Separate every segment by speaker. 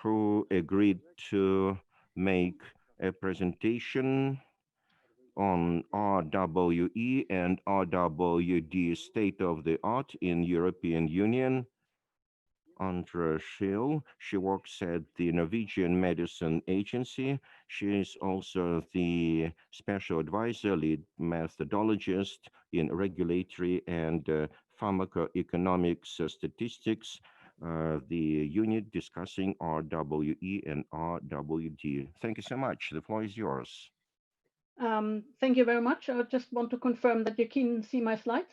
Speaker 1: who agreed to make a presentation on RWE and RWD state of the art in European Union. Andra Schill. She works at the Norwegian Medicine Agency. She is also the special advisor, lead methodologist in regulatory and pharmacoeconomics statistics, the unit discussing RWE and RWD. Thank you so much. The floor is yours.
Speaker 2: Thank you very much. I just want to confirm that you can see my slides.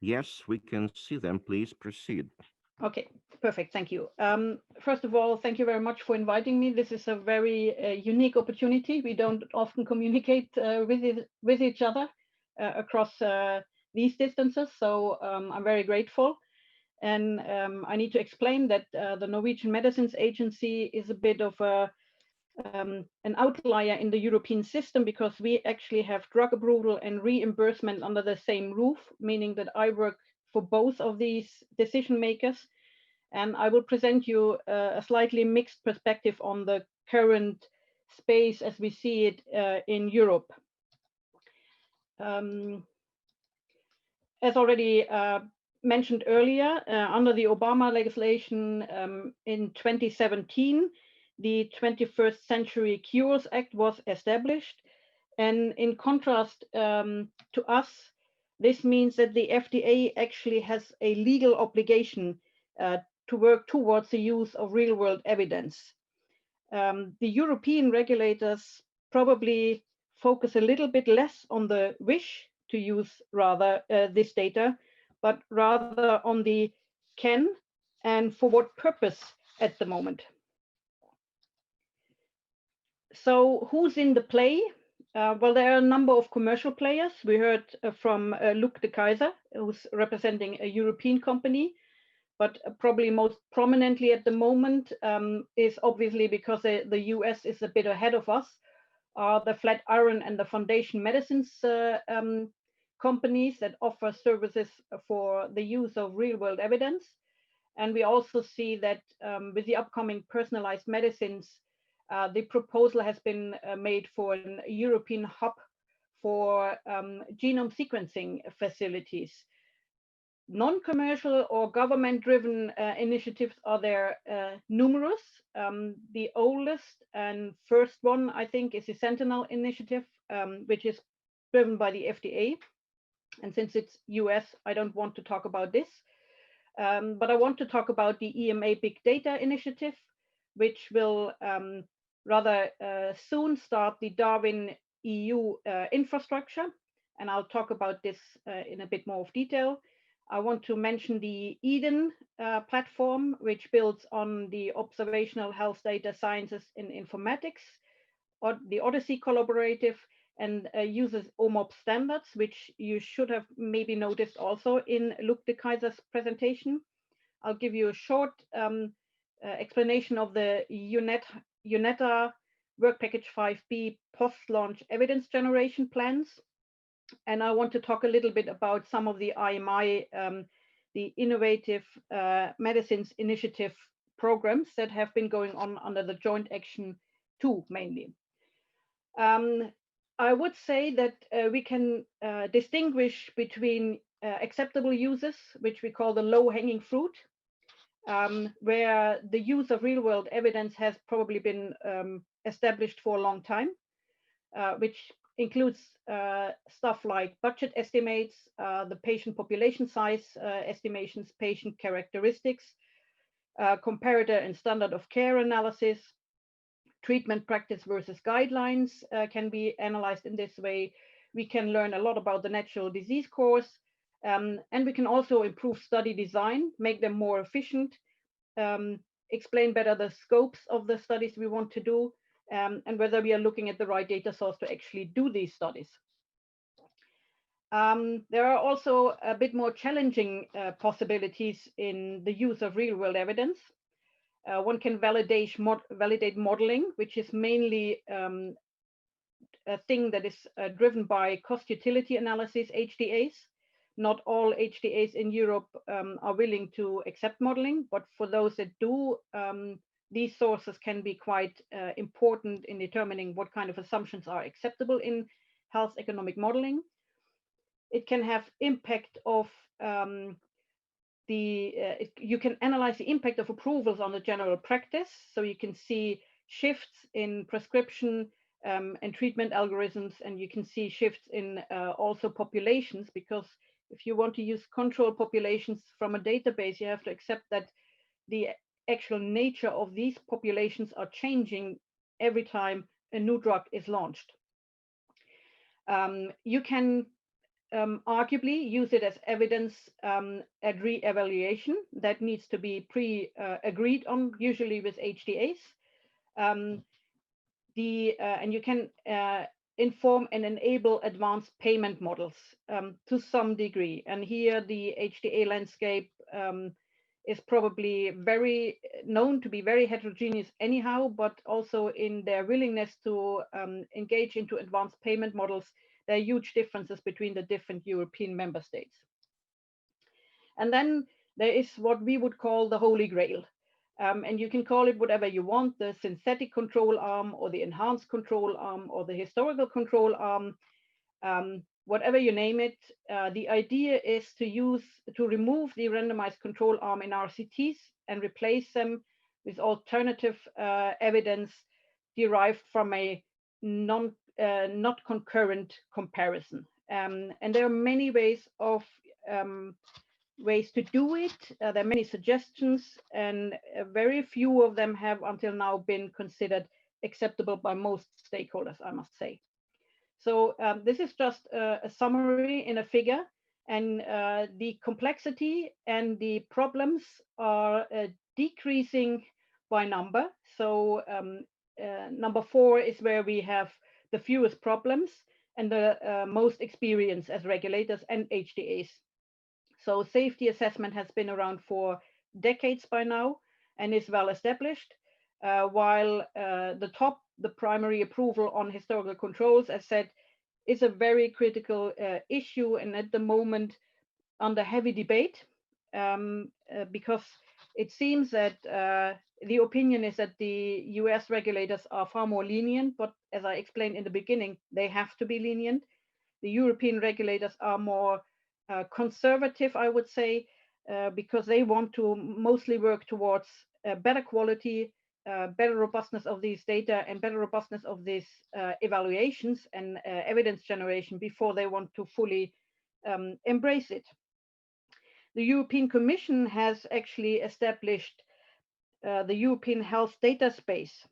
Speaker 1: Yes, we can see them. Please proceed.
Speaker 2: Okay, perfect. Thank you. First of all, thank you very much for inviting me. This is a very unique opportunity. We don't often communicate with each other across these distances, so I'm very grateful. And I need to explain that the Norwegian Medicines Agency is a bit of an outlier in the European system because we actually have drug approval and reimbursement under the same roof, meaning that I work for both of these decision makers. And I will present you a slightly mixed perspective on the current space as we see it in Europe. As already mentioned earlier, under the Obama legislation in 2017, the 21st Century Cures Act was established. And in contrast to us, this means that the FDA actually has a legal obligation to work towards the use of real-world evidence. The European regulators probably focus a little bit less on the wish to use rather this data, but rather on the can and for what purpose at the moment. So who's in the play? Well, there are a number of commercial players. We heard from Luc de Keyser, who's representing a European company, but probably most prominently at the moment is obviously because the US is a bit ahead of us, are the Flatiron and the Foundation Medicines companies that offer services for the use of real-world evidence. And we also see that with the upcoming personalized medicines, the proposal has been made for a European hub for genome sequencing facilities. Non-commercial or government-driven initiatives are there numerous. The oldest and first one, I think, is the Sentinel initiative, which is driven by the FDA. And since it's US, I don't want to talk about this. But I want to talk about the EMA Big Data initiative, which will rather soon start the Darwin EU infrastructure. And I'll talk about this in a bit more of detail. I want to mention the EDEN platform, which builds on the observational health data sciences in informatics, or the Odyssey Collaborative, and uses OMOP standards, which you should have maybe noticed also in Luc de Keyser's presentation. I'll give you a short explanation of the UNITA Work Package 5B post-launch evidence generation plans. And I want to talk a little bit about some of the IMI, the Innovative Medicines Initiative programs that have been going on under the Joint Action 2 mainly. I would say that we can distinguish between acceptable uses, which we call the low-hanging fruit, where the use of real-world evidence has probably been established for a long time, which includes stuff like budget estimates, the patient population size estimations, patient characteristics, comparator and standard of care analysis, treatment practice versus guidelines can be analyzed in this way. We can learn a lot about the natural disease course, and we can also improve study design, make them more efficient, explain better the scopes of the studies we want to do, and whether we are looking at the right data source to actually do these studies. There are also a bit more challenging possibilities in the use of real-world evidence. One can validate modeling, which is mainly a thing that is driven by cost utility analysis, HDAs. Not all HDAs in Europe are willing to accept modeling, but for those that do, these sources can be quite important in determining what kind of assumptions are acceptable in health economic modeling. It can have impact of you can analyze the impact of approvals on the general practice. So you can see shifts in prescription and treatment algorithms, and you can see shifts in also populations, because if you want to use control populations from a database, you have to accept that the actual nature of these populations are changing every time a new drug is launched. You can arguably use it as evidence at re-evaluation that needs to be agreed on, usually with HDAs. And you can inform and enable advanced payment models to some degree. And here the HDA landscape is probably very known to be very heterogeneous anyhow, but also in their willingness to engage into advanced payment models, there are huge differences between the different European member states. And then there is what we would call the Holy Grail. And you can call it whatever you want, the synthetic control arm or the enhanced control arm or the historical control arm, whatever you name it. The idea is to remove the randomized control arm in RCTs and replace them with alternative evidence derived from a not concurrent comparison. And there are many ways to do it. There are many suggestions, and very few of them have until now been considered acceptable by most stakeholders, I must say. So this is just a summary in a figure, and the complexity and the problems are decreasing by number. So number 4 is where we have the fewest problems and the most experience as regulators and HDAs. So safety assessment has been around for decades by now and is well established, while the primary approval on historical controls, as said, is a very critical issue, and at the moment under heavy debate, because it seems that the opinion is that the US regulators are far more lenient, but as I explained in the beginning, they have to be lenient. The European regulators are more conservative, I would say, because they want to mostly work towards better quality, better robustness of these data, and better robustness of these evaluations and evidence generation before they want to fully embrace it. The European Commission has actually established the European Health Data Space,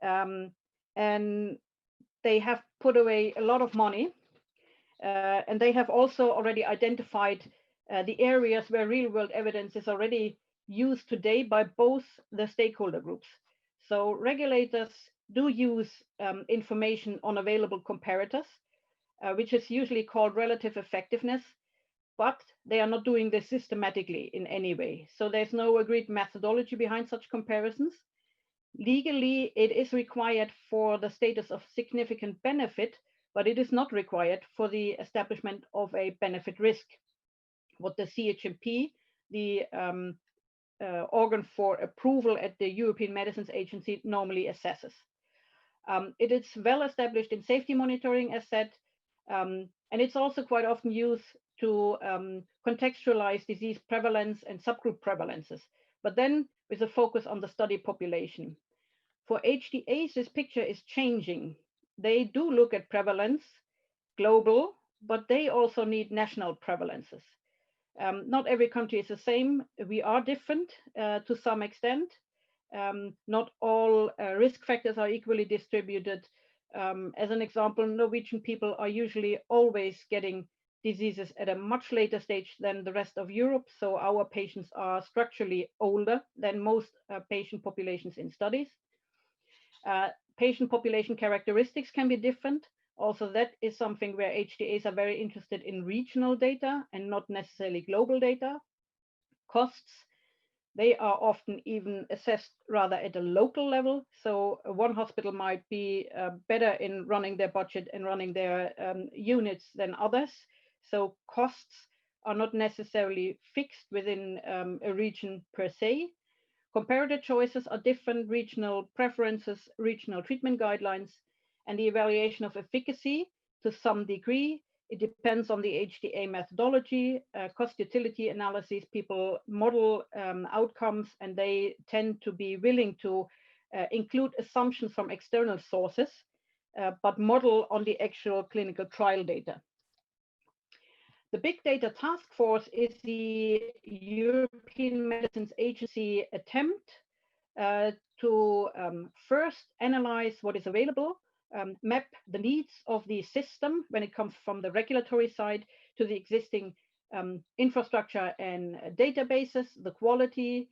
Speaker 2: and they have put away a lot of money, and they have also already identified the areas where real-world evidence is already used today by both the stakeholder groups. So regulators do use information on available comparators, which is usually called relative effectiveness, but they are not doing this systematically in any way. So there's no agreed methodology behind such comparisons. Legally, it is required for the status of significant benefit, but it is not required for the establishment of a benefit risk, what the CHMP, the organ for approval at the European Medicines Agency, normally assesses. It is well established in safety monitoring, as said, and it's also quite often used to contextualize disease prevalence and subgroup prevalences, but then with a focus on the study population. For HDAs, this picture is changing. They do look at prevalence, global, but they also need national prevalences. Not every country is the same. We are different to some extent. Not all risk factors are equally distributed. As an example, Norwegian people are usually always getting diseases at a much later stage than the rest of Europe. So our patients are structurally older than most patient populations in studies. Patient population characteristics can be different. Also, that is something where HDAs are very interested in regional data and not necessarily global data. Costs, They are often even assessed rather at a local level. So one hospital might be better in running their budget and running their units than others. So costs are not necessarily fixed within a region per se. Comparator choices are different regional preferences, regional treatment guidelines, and the evaluation of efficacy to some degree. It depends on the HTA methodology, cost utility analysis. People model outcomes, and they tend to be willing to include assumptions from external sources, but model on the actual clinical trial data. The Big Data Task Force is the European Medicines Agency attempt to first analyze what is available, map the needs of the system when it comes from the regulatory side to the existing infrastructure and databases, the quality.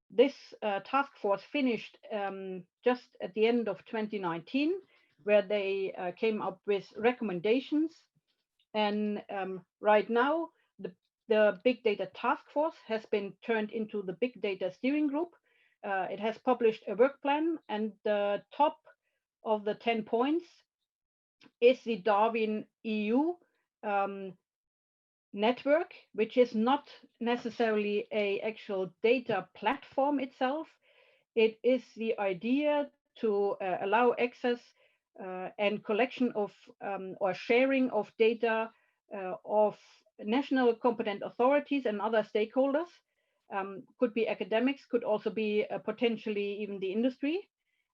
Speaker 2: This task force finished just at the end of 2019, where they came up with recommendations. And right now, the Big Data Task Force has been turned into the Big Data Steering Group. It has published a work plan, and the top of the 10 points is the Darwin EU network, which is not necessarily an actual data platform itself. It is the idea to allow access and collection of or sharing of data of national competent authorities and other stakeholders. Could be academics, could also be potentially even the industry,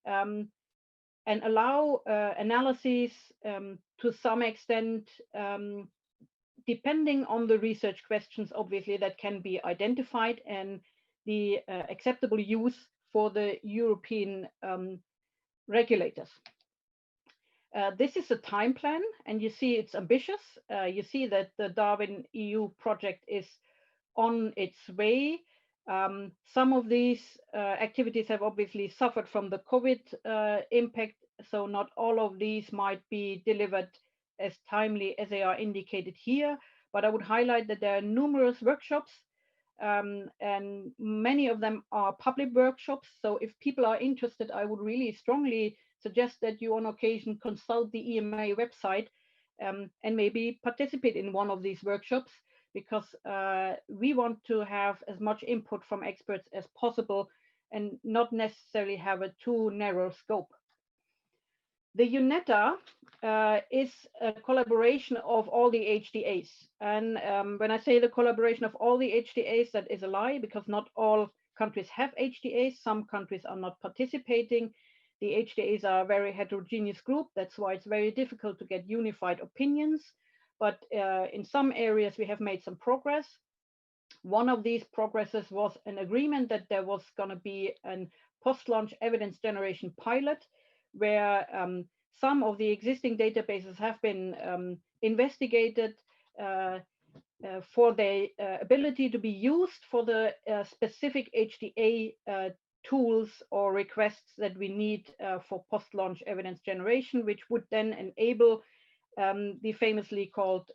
Speaker 2: and allow analyses to some extent, depending on the research questions, obviously, that can be identified and the acceptable use for the European regulators. This is a time plan, and you see it's ambitious. You see that the Darwin EU project is on its way. Some of these activities have obviously suffered from the COVID impact, so not all of these might be delivered as timely as they are indicated here. But I would highlight that there are numerous workshops, and many of them are public workshops. So if people are interested, I would really strongly suggest that you on occasion consult the EMA website and maybe participate in one of these workshops, because we want to have as much input from experts as possible and not necessarily have a too narrow scope. The UNITA is a collaboration of all the HDAs. And when I say the collaboration of all the HDAs, that is a lie, because not all countries have HDAs. Some countries are not participating. The HDAs are a very heterogeneous group. That's why it's very difficult to get unified opinions. But in some areas, we have made some progress. One of these progresses was an agreement that there was going to be a post-launch evidence generation pilot, where some of the existing databases have been investigated for their ability to be used for the specific HDA tools or requests that we need for post-launch evidence generation, which would then enable the famously called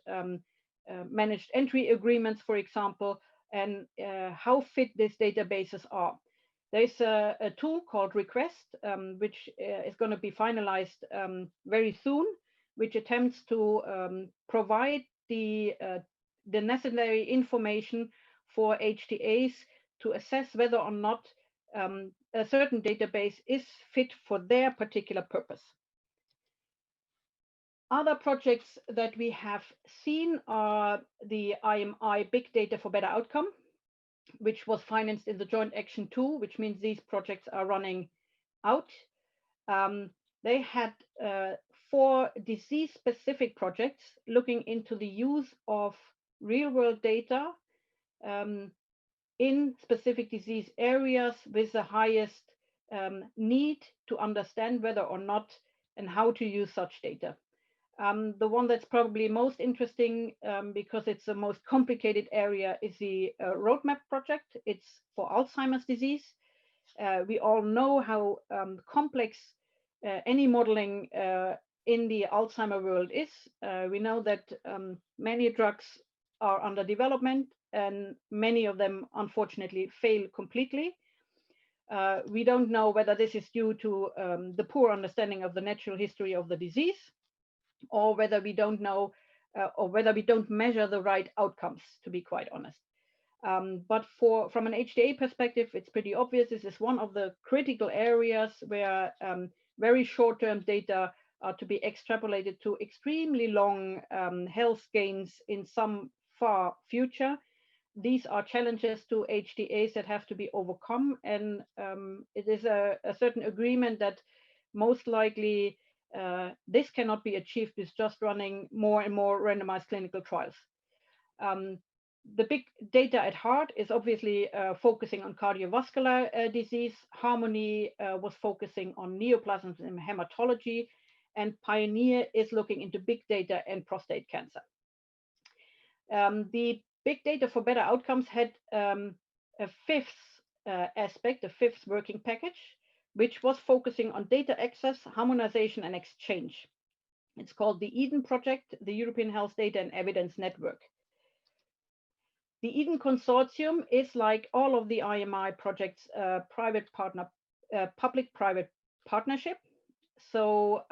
Speaker 2: managed entry agreements, for example, and how fit these databases are. There's a tool called Request, which is going to be finalized very soon, which attempts to provide the necessary information for HTAs to assess whether or not a certain database is fit for their particular purpose. Other projects that we have seen are the IMI Big Data for Better Outcome, which was financed in the Joint Action 2, which means these projects are running out. They had 4 disease-specific projects looking into the use of real-world data in specific disease areas with the highest need to understand whether or not and how to use such data. The one that's probably most interesting, because it's the most complicated area, is the Roadmap project. It's for Alzheimer's disease. We all know how complex any modeling in the Alzheimer world is. We know that many drugs are under development. and many of them unfortunately fail completely. We don't know whether this is due to the poor understanding of the natural history of the disease, or whether we don't know, or whether we don't measure the right outcomes, to be quite honest. But from an HTA perspective, it's pretty obvious. This is one of the critical areas where very short-term data are to be extrapolated to extremely long health gains in some far future. These are challenges to HTAs that have to be overcome, and it is a certain agreement that most likely this cannot be achieved with just running more and more randomized clinical trials. The big data at heart is obviously focusing on cardiovascular disease. Harmony was focusing on neoplasms in hematology, and Pioneer is looking into big data and prostate cancer. The big data for better outcomes had a fifth aspect, a fifth working package, which was focusing on data access, harmonization, and exchange. It's called the EDEN project, the European Health Data and Evidence Network. The EDEN Consortium is, like all of the IMI projects, public-private partnership. So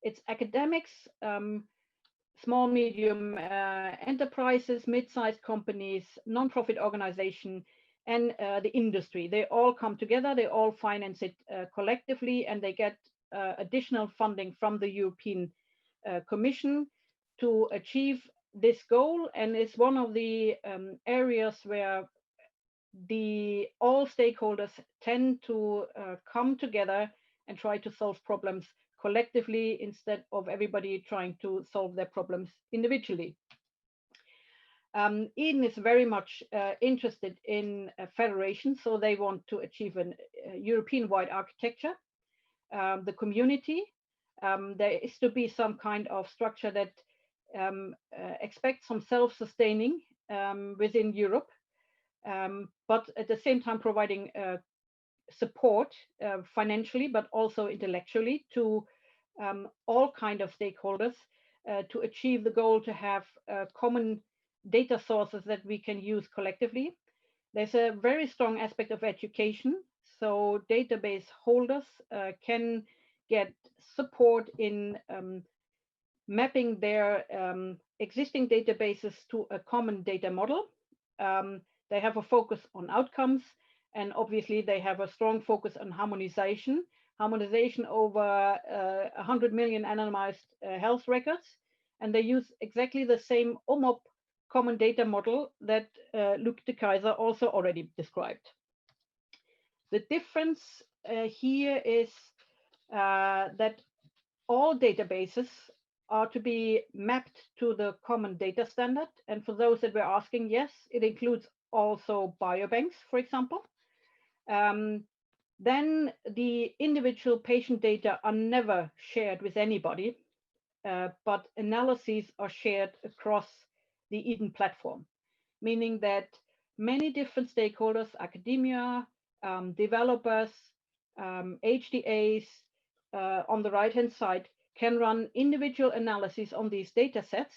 Speaker 2: it's academics, small, medium enterprises, mid-sized companies, non-profit organization, and the industry. They all come together, they all finance it collectively, and they get additional funding from the European Commission to achieve this goal. And it's one of the areas where all stakeholders tend to come together and try to solve problems collectively instead of everybody trying to solve their problems individually. EDEN is very much interested in a federation, so they want to achieve a European-wide architecture. The community, there is to be some kind of structure that expects some self-sustaining within Europe, but at the same time providing support financially, but also intellectually to all kind of stakeholders to achieve the goal to have common data sources that we can use collectively. There's a very strong aspect of education. So database holders can get support in mapping their existing databases to a common data model. They have a focus on outcomes, and obviously they have a strong focus on harmonization over 100 million anonymized health records. And they use exactly the same OMOP common data model that Luc de Keyser also already described. The difference here is that all databases are to be mapped to the common data standard. And for those that were asking, yes, it includes also biobanks, for example. Then the individual patient data are never shared with anybody, but analyses are shared across the EDEN platform, meaning that many different stakeholders, academia, developers, HTAs, on the right-hand side, can run individual analyses on these data sets,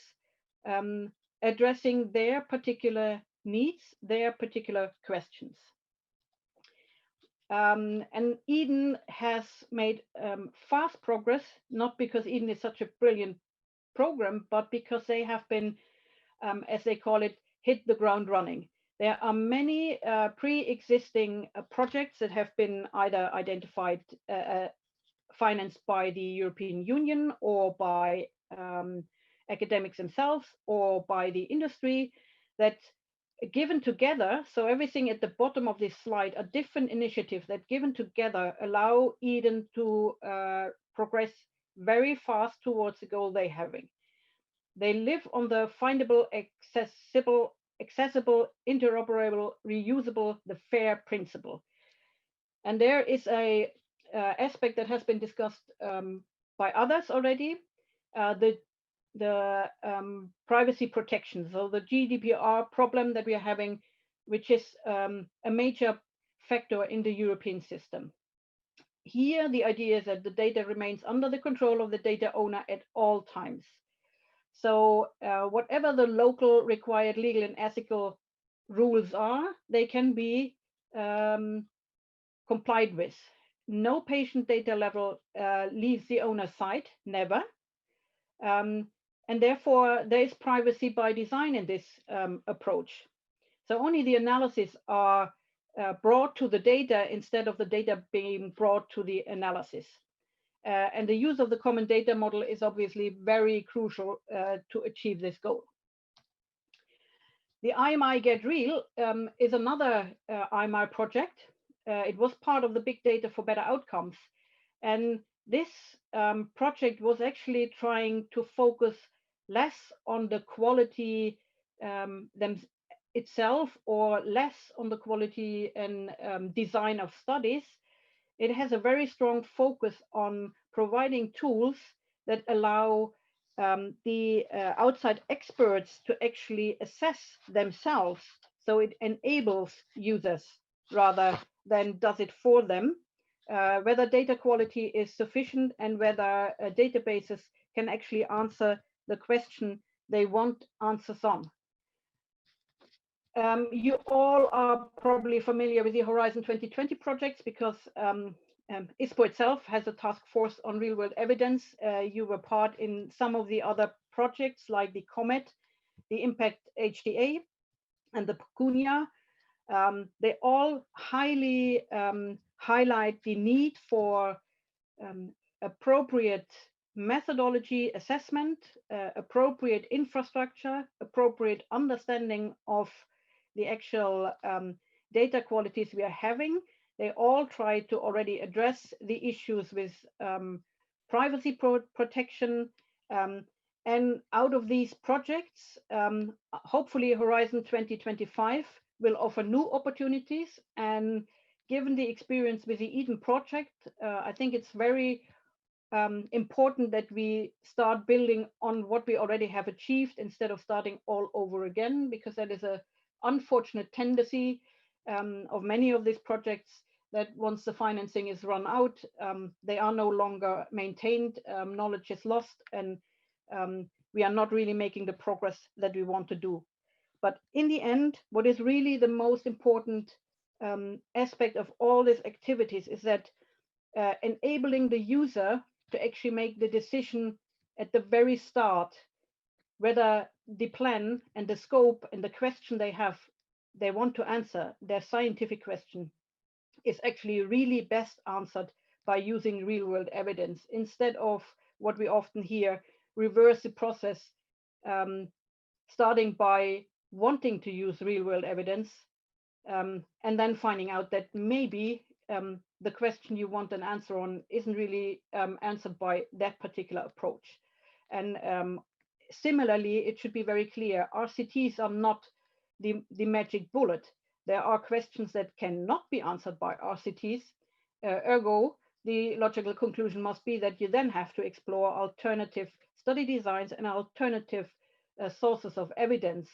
Speaker 2: addressing their particular needs, their particular questions. And EDEN has made fast progress, not because EDEN is such a brilliant program, but because they have been, as they call it, hit the ground running. There are many pre-existing projects that have been either identified, financed by the European Union or by academics themselves or by the industry that given together, so everything at the bottom of this slide are different initiatives that given together allow EDEN to progress very fast towards the goal they're having. They live on the findable, accessible, interoperable, reusable, the FAIR principle. And there is a aspect that has been discussed by others already, the privacy protection. So the GDPR problem that we are having, which is a major factor in the European system. Here, the idea is that the data remains under the control of the data owner at all times. So whatever the local required legal and ethical rules are, they can be complied with. No patient data level leaves the owner's side, never. And therefore, there is privacy by design in this approach. So only the analysis are brought to the data instead of the data being brought to the analysis. And the use of the common data model is obviously very crucial to achieve this goal. The IMI Get Real is another IMI project. It was part of the Big Data for Better Outcomes. And this project was actually trying to focus less on the quality itself, or less on the quality and design of studies. It has a very strong focus on providing tools that allow the outside experts to actually assess themselves. So it enables users rather than does it for them, whether data quality is sufficient and whether databases can actually answer the question they want answers on. You all are probably familiar with the Horizon 2020 projects because ISPO itself has a task force on real world evidence. You were part in some of the other projects like the COMET, the Impact HTA, and the Pecunia. They all highly highlight the need for appropriate methodology assessment, appropriate infrastructure, appropriate understanding of the actual data qualities we are having. They all try to already address the issues with privacy protection. And out of these projects, hopefully Horizon 2025 will offer new opportunities. And given the experience with the Eden project, I think it's very important that we start building on what we already have achieved instead of starting all over again, because that is an unfortunate tendency of many of these projects, that once the financing is run out, they are no longer maintained, knowledge is lost, and we are not really making the progress that we want to do. But in the end, what is really the most important aspect of all these activities is that enabling the user to actually make the decision at the very start, whether the plan and the scope and the question they want to answer, their scientific question, is actually really best answered by using real world evidence, instead of what we often hear, reverse the process, starting by wanting to use real world evidence, and then finding out that maybe the question you want an answer on isn't really answered by that particular approach. And similarly, it should be very clear, RCTs are not the magic bullet. There are questions that cannot be answered by RCTs. Ergo, the logical conclusion must be that you then have to explore alternative study designs and alternative sources of evidence.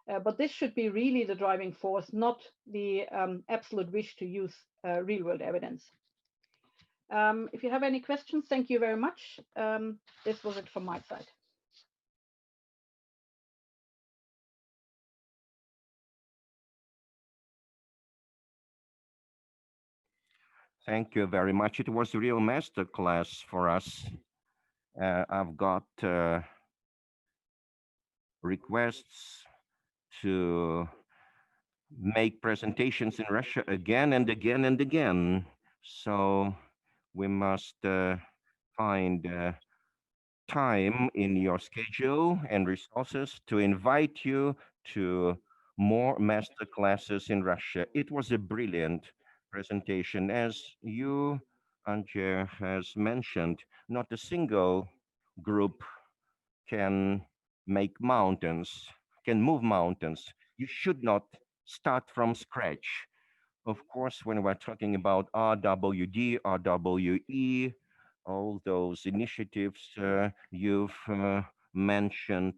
Speaker 2: But this should be really the driving force, not the absolute wish to use real world evidence. If you have any questions, thank you very much. This was it from my side.
Speaker 1: Thank you very much. It was a real masterclass for us. I've got requests to make presentations in Russia again and again and again. So we must find time in your schedule and resources to invite you to more master classes in Russia. It was a brilliant presentation. As you, Anje, has mentioned, not a single group can make mountains, can move mountains. You should not start from scratch. Of course, when we're talking about RWD, RWE, all those initiatives you've mentioned